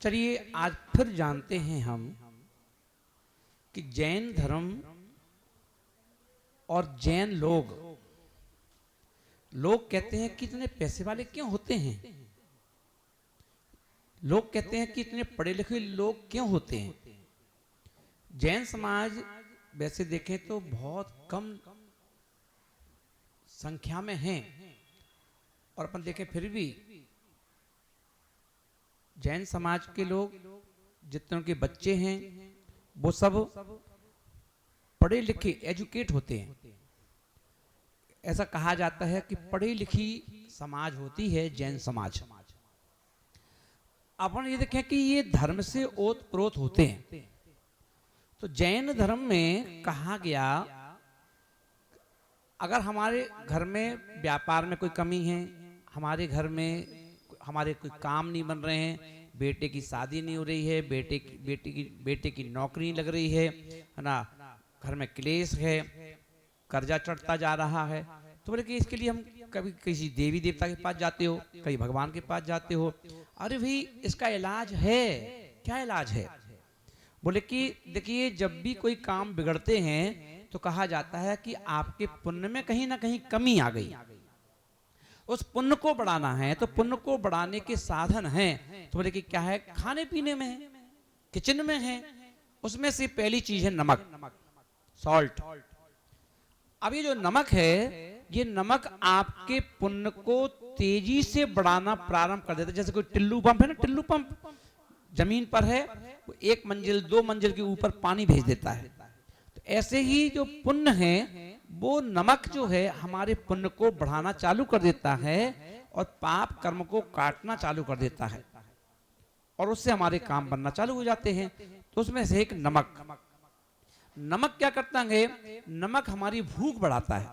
चलिए आज फिर जानते हैं हम कि जैन धर्म और जैन लोग कहते हैं कि इतने पैसे वाले क्यों होते हैं। लोग कहते हैं कि इतने पढ़े लिखे लोग क्यों होते हैं। जैन समाज वैसे देखें तो बहुत कम संख्या में हैं, और अपन देखें फिर भी जैन समाज के लोग जितने उनके बच्चे हैं वो सब पढ़े लिखे एजुकेट होते हैं। ऐसा कहा जाता है कि पढ़ी लिखी समाज होती है जैन समाज। अपन ये देखें कि ये धर्म से ओत प्रोत होते हैं। तो जैन धर्म में कहा गया, अगर हमारे घर में व्यापार में कोई कमी है, हमारे घर में हमारे कोई काम नहीं बन रहे हैं, बेटे की शादी नहीं हो रही है, बेटे की नौकरी नहीं लग रही है ना, घर में क्लेश है, कर्जा चढ़ता जा रहा है, तो बोले कि इसके लिए हम कभी किसी देवी देवता के पास जाते हो, कभी भगवान के पास जाते हो। अरे भाई इसका इलाज है। क्या इलाज है? बोले कि देखिए जब भी कोई काम बिगड़ते हैं तो कहा जाता है कि आपके पुण्य में कहीं ना कहीं कमी आ गई, उस पुण्य को बढ़ाना है। तो पुण्य को बढ़ाने के साधन हैं। तो बोले कि क्या है? खाने पीने में है, किचन में है। उसमें से पहली चीज है नमक, सॉल्ट। अब ये जो नमक है, ये नमक आपके पुण्य को तेजी से बढ़ाना प्रारंभ कर देता है। जैसे कोई टिल्लू पंप है ना, टिल्लू पंप जमीन पर है, वो 1 मंजिल 2 मंजिल के ऊपर पानी भेज देता है। तो ऐसे ही जो पुण्य है वो नमक जो है हमारे पुण्य को बढ़ाना चालू कर देता है और पाप कर्म को काटना चालू कर देता है, और उससे हमारे काम बनना चालू हो जाते हैं। तो उसमें से एक नमक। नमक क्या करता है? नमक हमारी भूख बढ़ाता है।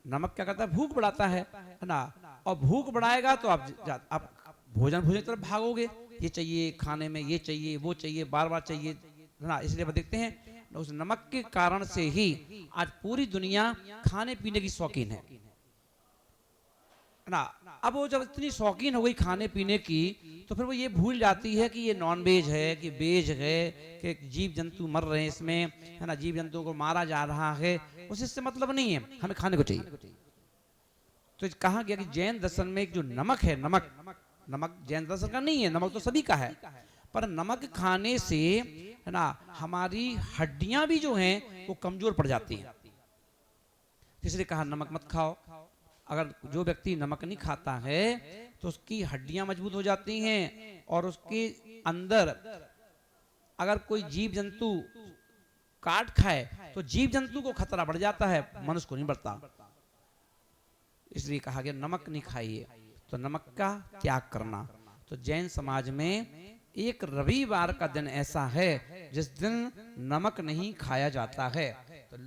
नमक क्या करता है? भूख बढ़ाता है ना। और भूख बढ़ाएगा तो आप भोजन की तरफ भागोगे, ये चाहिए खाने में, ये चाहिए, वो चाहिए, बार बार चाहिए ना। इसलिए हम देखते हैं उस नमक के कारण से ही आज पूरी दुनिया खाने पीने की शौकीन है ना। अब वो जब इतनी शौकीन हो गई खाने पीने की, तो फिर वो ये भूल जाती है कि ये नॉन वेज है कि वेज है, कि जीव जंतु मर रहे हैं इसमें, है ना, जीव जंतुओं को मारा जा रहा है, उससे मतलब नहीं है, हमें खाने को चाहिए। तो कहा गया कि जैन दर्शन में एक जो नमक है, नमक जैन दर्शन का नहीं है, नमक तो सभी का है, पर नमक खाने से है ना हमारी हड्डियां भी जो हैं वो कमजोर पड़ जाती हैं। इसलिए कहा नमक मत खाओ। अगर जो व्यक्ति नमक नहीं खाता है तो उसकी हड्डियां मजबूत हो जाती हैं, और उसके अंदर अगर कोई जीव जंतु काट खाए तो जीव जंतु को खतरा बढ़ जाता है, मनुष्य को नहीं बढ़ता। इसलिए कहा गया नमक नहीं खाइए। तो नमक का त्याग करना। तो जैन समाज में एक रविवार का दिन ऐसा है जिस दिन नमक नहीं खाया जाता है। तो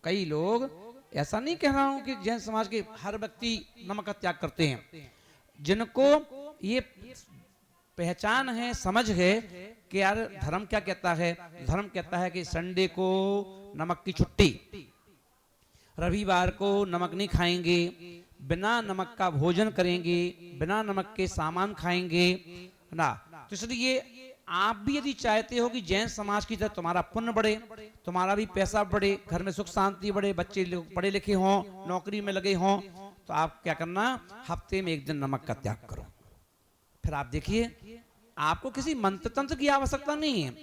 कई लोग, ऐसा नहीं कह रहा हूं कि जैन समाज के हर व्यक्ति नमक का त्याग करते हैं, जिनको ये पहचान है, समझ है कि यार धर्म क्या कहता है। धर्म कहता है कि संडे को नमक की छुट्टी, रविवार को नमक नहीं खाएंगे, बिना नमक का भोजन करेंगे, बिना नमक के सामान खाएंगे ना। तो इसलिए आप भी यदि चाहते हो कि जैन समाज की तरह तुम्हारा पुण्य बढ़े, तुम्हारा भी पैसा बढ़े, घर में सुख शांति बढ़े, बच्चे लोग पढ़े लिखे हों, नौकरी में लगे हों, तो आप क्या करना, हफ्ते में 1 दिन नमक का त्याग करो। फिर आप देखिए आपको किसी मंत्र तंत्र की आवश्यकता नहीं है,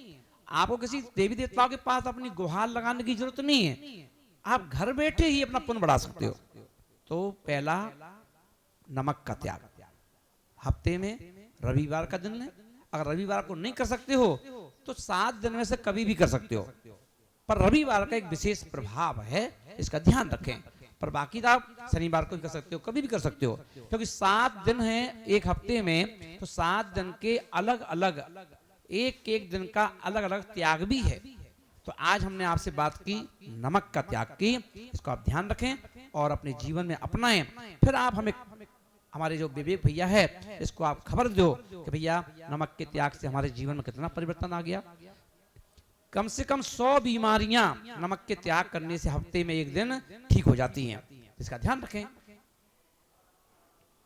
आपको किसी देवी देवताओं के पास अपनी गुहार लगाने की जरूरत नहीं है, आप घर बैठे ही अपना पुण्य बढ़ा सकते हो। तो पहला नमक का त्याग हफ्ते में रविवार का दिन है। अगर रविवार को नहीं कर सकते हो तो 7 दिन में से कभी भी कर सकते हो, पर रविवार का एक विशेष प्रभाव है, इसका ध्यान रखें। पर बाकी तो आप शनिवार को भी कर सकते हो, कभी भी कर सकते हो, क्योंकि 7 दिन है एक हफ्ते में, तो 7 दिन के अलग अलग एक दिन का अलग अलग त्याग भी है। तो आज हमने आपसे बात की नमक का त्याग की, इसको आप ध्यान रखें और अपने जीवन में अपनाएं। फिर आप हमें, हमारे जो विवेक भैया है, इसको आप खबर दो कि भैया नमक के त्याग से हमारे जीवन में कितना परिवर्तन आ गया। कम से कम 100 बीमारियां नमक के त्याग करने से हफ्ते में 1 दिन ठीक हो जाती हैं। इसका ध्यान रखें।